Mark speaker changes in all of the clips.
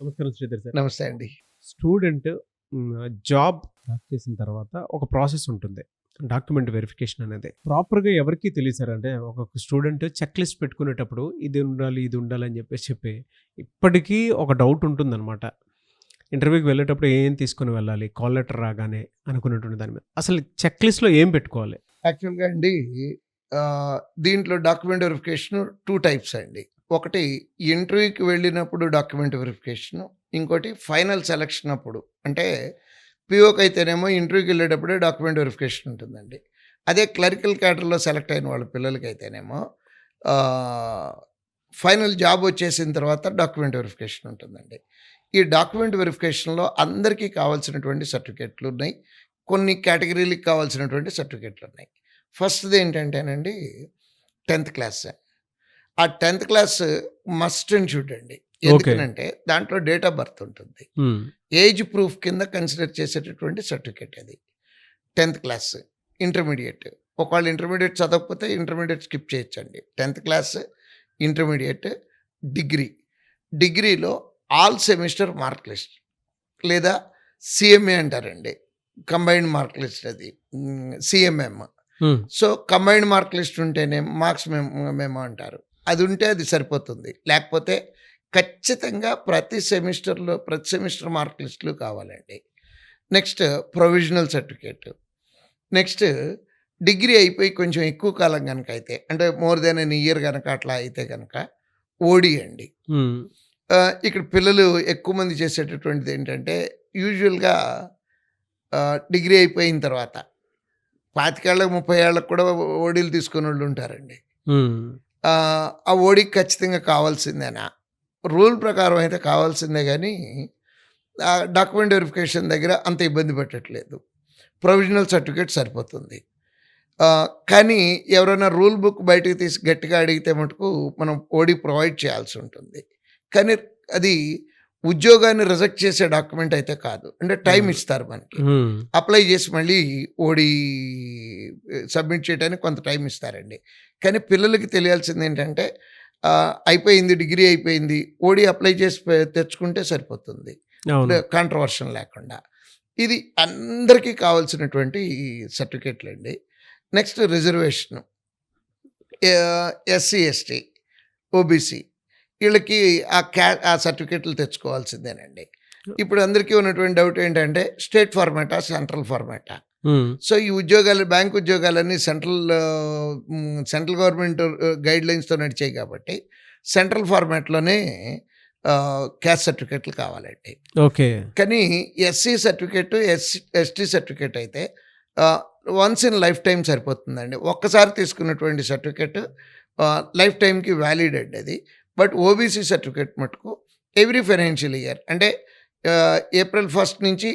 Speaker 1: నమస్కారం శ్రీధర్ సార్.
Speaker 2: నమస్తే అండి.
Speaker 1: స్టూడెంట్ జాబ్ స్టార్ట్ చేసిన తర్వాత ఒక ప్రాసెస్ ఉంటుంది. డాక్యుమెంట్ వెరిఫికేషన్ అనేది. ప్రాపర్‌గా ఎవరికీ తెలీదు సార్. అంటే ఒక స్టూడెంట్ చెక్ లిస్ట్ పెట్టుకునేటప్పుడు ఇది ఉండాలి, ఇది ఉండాలి అని చెప్పి ఇప్పటికీ ఒక డౌట్ ఉంటుందనమాట. ఇంటర్వ్యూకి వెళ్ళేటప్పుడు ఏం తీసుకొని వెళ్ళాలి? కాల్ లెటర్ రాగానే అనుకున్నటువంటి దాని మీద. అసలు చెక్ లిస్ట్‌లో ఏం పెట్టుకోవాలి?
Speaker 2: యాక్చువల్‌గా అండి దీంట్లో డాక్యుమెంట్ వెరిఫికేషన్ 2 టైప్స్ అండి. ఒకటి ఇంటర్వ్యూకి వెళ్ళినప్పుడు డాక్యుమెంట్ వెరిఫికేషను. ఇంకోటి ఫైనల్ సెలక్షన్ అప్పుడు. అంటే పీఓకైతేనేమో ఇంటర్వ్యూకి వెళ్ళేటప్పుడే డాక్యుమెంట్ వెరిఫికేషన్ ఉంటుందండి. అదే క్లరికల్ క్యాడర్‌లో సెలెక్ట్ అయిన వాళ్ళ పిల్లలకైతేనేమో ఆహ్, ఫైనల్ జాబ్ వచ్చేసిన తర్వాత డాక్యుమెంట్ వెరిఫికేషన్ ఉంటుందండి. ఈ డాక్యుమెంట్ వెరిఫికేషన్‌లో అందరికీ కావాల్సినటువంటి సర్టిఫికేట్లున్నాయి. కొన్ని కేటగిరీలకి కావాల్సినటువంటి సర్టిఫికేట్లున్నాయి. ఫస్ట్‌ది ఏంటంటేనండి 10థ్ క్లాస్. ఆ 10థ్ క్లాస్ మస్ట్ అండ్ షుడ్ అండి.
Speaker 1: ఓకే.
Speaker 2: ఎందుకనంటే దాంట్లో డేట్ ఆఫ్ బర్త్ ఉంటుంది.
Speaker 1: హ్మ్.
Speaker 2: ఏజ్ ప్రూఫ్ కింద కన్సిడర్ చేసేటటువంటి సర్టిఫికేట్ అది. 10థ్ క్లాస్, ఇంటర్మీడియేట్. ఒకవేళ ఇంటర్మీడియేట్ చదవకపోతే ఇంటర్మీడియేట్ స్కిప్ చేయొచ్చండి. 10థ్ క్లాస్, ఇంటర్మీడియేట్, డిగ్రీ. డిగ్రీలో ఆల్ సెమిస్టర్ మార్క్ లిస్ట్ లేదా సీఎంఏ అంటారండి. కంబైన్డ్ మార్క్ లిస్ట్ అది. సీఎంఎం.
Speaker 1: హ్మ్.
Speaker 2: సో, కంబైన్డ్ మార్క్ లిస్ట్ ఉంటేనే మార్క్స్ మెమో అంటారు. అది ఉంటే అది సరిపోతుంది. లేకపోతే ఖచ్చితంగా ప్రతి సెమిస్టర్ మార్క్ లిస్టులు కావాలండి. Next provisional certificate. Next degree అయిపోయి కొంచెం ఎక్కువ కాలం గనక అయితే అంటే మోర్ దెన్ ఎన్ ఇయర్ గనక అట్లా అయితే గనక ఓడీ అండి.
Speaker 1: హ్మ్.
Speaker 2: ఇక్కడ పిల్లలు ఎక్కువ మంది చేసేటటువంటిది ఏంటంటే యూజువల్‌గా డిగ్రీ అయిపోయిన తర్వాత 25 ఏళ్ళకి 30 ఏళ్ళకి కూడా ఓడీలు తీసుకున్నోళ్ళు ఉంటారండి.
Speaker 1: హ్మ్.
Speaker 2: ఆ ఓడీకి ఖచ్చితంగా కావాల్సిందేనా? రూల్ ప్రకారం అయితే కావాల్సిందే గానీ, డాక్యుమెంట్ వెరిఫికేషన్ దగ్గర అంత ఇబ్బంది పెట్టట్లేదు. ప్రొవిజనల్ సర్టిఫికేట్ సరిపోతుంది. కానీ ఎవరైనా రూల్ బుక్ బయటకి తీసి గట్టిగా అడిగితే మటుకు మనం ఓడీ ప్రొవైడ్ చేయాల్సి ఉంటుంది. కానీ అది ఉద్యోగాన్ని రిజెక్ట్ చేసే డాక్యుమెంట్ అయితే కాదు. అంటే టైమ్
Speaker 1: హ్మ్.
Speaker 2: ఇస్తారు మనకి.
Speaker 1: హ్మ్.
Speaker 2: అప్లై చేసి మళ్ళీ ఓడీ సబ్మిట్ చేయడానికి కొంత టైం ఇస్తారండి. కానీ పిల్లలకి తెలియాల్సిందేంటంటే అయిపోయింది, డిగ్రీ అయిపోయింది. ఓడీ అప్లై చేసి తెచ్చుకుంటే సరిపోతుంది.
Speaker 1: అవును.
Speaker 2: కాంట్రవర్షన్ లేకుండా. ఇది అందరికీ కావాల్సినటువంటి సర్టిఫికేట్లండి. Next reservation. SC, ST, OBC వీళ్ళకి ఆ సర్టిఫికేట్లు తెచ్చుకోవాల్సిందేనండి. ఇప్పుడు అందరికీ ఉన్నటువంటి డౌట్ ఏంటంటే స్టేట్ ఫార్మాటా? సెంట్రల్ ఫార్మాటా?
Speaker 1: హ్మ్.
Speaker 2: సో, ఈ బ్యాంక్ ఉద్యోగాలన్నీ సెంట్రల్ గవర్నమెంట్ గైడ్‌లైన్స్‌తో నడిచాయి కాబట్టి సెంట్రల్ ఫార్మాట్‌లోనే క్యాస్ట్ సర్టిఫికేట్లు కావాలండి.
Speaker 1: ఓకే.
Speaker 2: కానీ ఎస్సీ సర్టిఫికేట్, ఎస్టీ సర్టిఫికేట్ అయితే వన్స్ ఇన్ లైఫ్ టైమ్ సరిపోతుందండి. ఒక్కసారి తీసుకున్నటువంటి సర్టిఫికేట్ లైఫ్ టైమ్‌కి వ్యాలిడ్ అండి అది. బట్ ఓబీసీ సర్టిఫికేట్ మటుకు ఎవ్రీ ఫైనాన్షియల్ ఇయర్ అంటే ఏప్రిల్ 1 నుంచి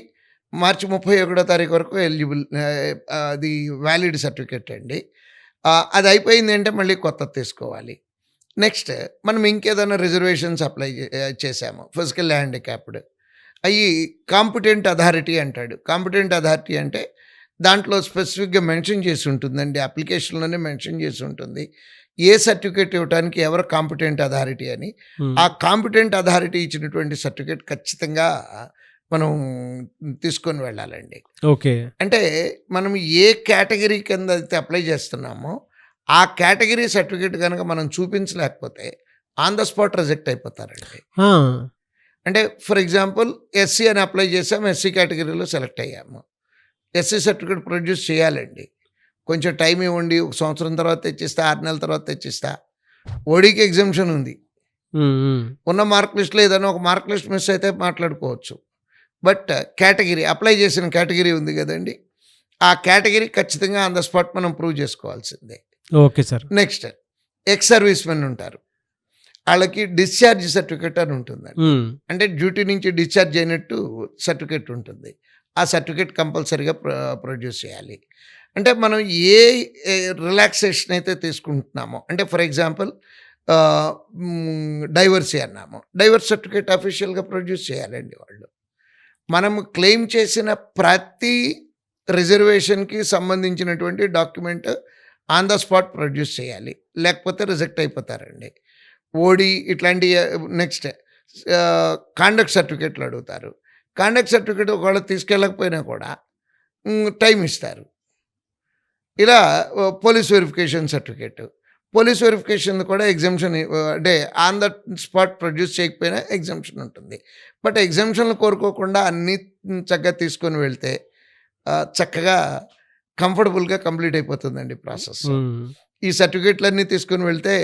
Speaker 2: మార్చి 31 తారీఖు వరకు ఎలిజిబుల్. అది వ్యాలిడ్ సర్టిఫికేట్ అండి. అది అయిపోయిందంటే మళ్ళీ కొత్తది తీసుకోవాలి. నెక్స్ట్ మనం ఇంకేదైనా రిజర్వేషన్స్ అప్లై చేసాము. ఫిజికల్ హ్యాండిక్యాప్డ్ అయ్యి కాంపిటెంట్ అథారిటీ అంటాడు. కాంపిటెంట్ అథారిటీ అంటే దాంట్లో స్పెసిఫిక్‌గా మెన్షన్ చేసి ఉంటుందండి. అప్లికేషన్‌లోనే మెన్షన్ చేసి ఉంటుంది. ఏ సర్టిఫికేట్ ఇవ్వటానికి ఎవరు కాంపిటెంట్ అథారిటీ అని.
Speaker 1: హ్మ్.
Speaker 2: ఆ కాంపిటెంట్ అథారిటీ ఇచ్చినటువంటి సర్టిఫికేట్ ఖచ్చితంగా మనం తీసుకొని వెళ్ళాలండి.
Speaker 1: ఓకే.
Speaker 2: అంటే మనం ఏ కేటగిరీ కింద అయితే అప్లై చేస్తున్నామో, ఆ కేటగిరీ సర్టిఫికేట్ గనక మనం చూపించలేకపోతే ఆన్ ద స్పాట్ రిజెక్ట్ అయిపోతారండి.
Speaker 1: ఆ!
Speaker 2: అంటే ఫర్ ఎగ్జాంపుల్ ఎస్సీ అని అప్లై చేసాం. ఎస్సీ కేటగిరీలో సెలెక్ట్ అయ్యాము. ఎస్సీ సర్టిఫికేట్ ప్రొడ్యూస్ చేయాలండి. కొంచెం టైం ఇవ్వండి. ఒక సంవత్సరం తర్వాత తెచ్చిస్తా, 6 నెలల తర్వాత తెచ్చిస్తా. ఓడీకి ఎగ్జంప్షన్ ఉంది.
Speaker 1: హ్మ్. హ్మ్.
Speaker 2: ఉన్న మార్క్ లిస్ట్‌లో ఏదైనా ఒక మార్క్ లిస్ట్ మిస్ అయితే మాట్లాడుకోవచ్చు. బట్ కేటగిరీ అప్లై చేసిన కేటగిరీ ఉంది గదండీ! ఆ కేటగిరీ ఖచ్చితంగా ఆన్ ద స్పాట్ మనం ప్రూవ్ చేసుకోవాల్సిందే.
Speaker 1: Okay sir.
Speaker 2: Next ex service men ఉంటారు. ఆళ్ళకి డిశ్చార్జ్ సర్టిఫికేట్ అని ఉంటుందండి.
Speaker 1: హ్మ్.
Speaker 2: అంటే డ్యూటీ నుంచి డిశ్చార్జ్ అయినట్టు సర్టిఫికేట్ ఉంటుంది. ఆ సర్టిఫికేట్ కంపల్సరీగా ప్రొడ్యూస్ చేయాలి. అంటే మనం ఏ రిలాక్సేషన్ అయితే తీసుకుంటున్నామో అంటే ఫర్ ఎగ్జాంపుల్ డైవర్సీ అన్నాము. డైవర్స్ సర్టిఫికేట్ అఫీషియల్‌గా ప్రొడ్యూస్ చేయాలండి వాళ్ళు. మనం క్లెయిమ్ చేసిన ప్రతి రిజర్వేషన్‌కి సంబంధించినటువంటి document on the spot produce చేయాలి. లేకపోతే రిజెక్ట్ అయిపోతారండి. ఓడీ ఇట్లాంటి నెక్స్ట్ కాండక్ట్ సర్టిఫికేట్లు అడుగుతారు. కాండక్ట్ సర్టిఫికేట్ ఒకవేళ తీసుకెళ్ళకపోయినా కూడా టైం ఇస్తారు. ఇలా police verification certificate. Police verification కూడా ఎగ్జామ్షన్ అంటే ఆన్ ద స్పాట్ ప్రొడ్యూస్ చేయకపోయినా ఎగ్జామ్షన్ ఉంటుంది. బట్ ఎగ్జామ్షన్లు కోరుకోకుండా అన్నీ చక్కగా తీసుకొని వెళ్తే చక్కగా కంఫర్టబుల్గా కంప్లీట్ అయిపోతుందండి ప్రాసెస్. ఈ సర్టిఫికేట్లన్నీ తీసుకొని వెళ్తే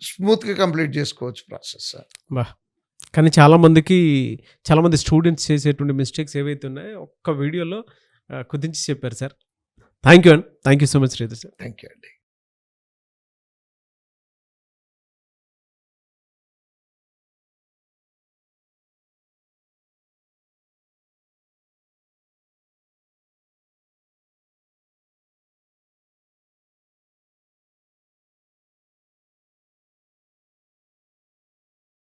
Speaker 2: స్మూత్గా కంప్లీట్ చేసుకోవచ్చు ప్రాసెస్.
Speaker 1: బా! కానీ చాలామంది స్టూడెంట్స్ చేసేటువంటి మిస్టేక్స్ ఏవైతే ఉన్నాయో ఒక్క వీడియోలో కుదించి చెప్పారు sir. Thank you so much Sridhar sir.
Speaker 2: Thank you అండి.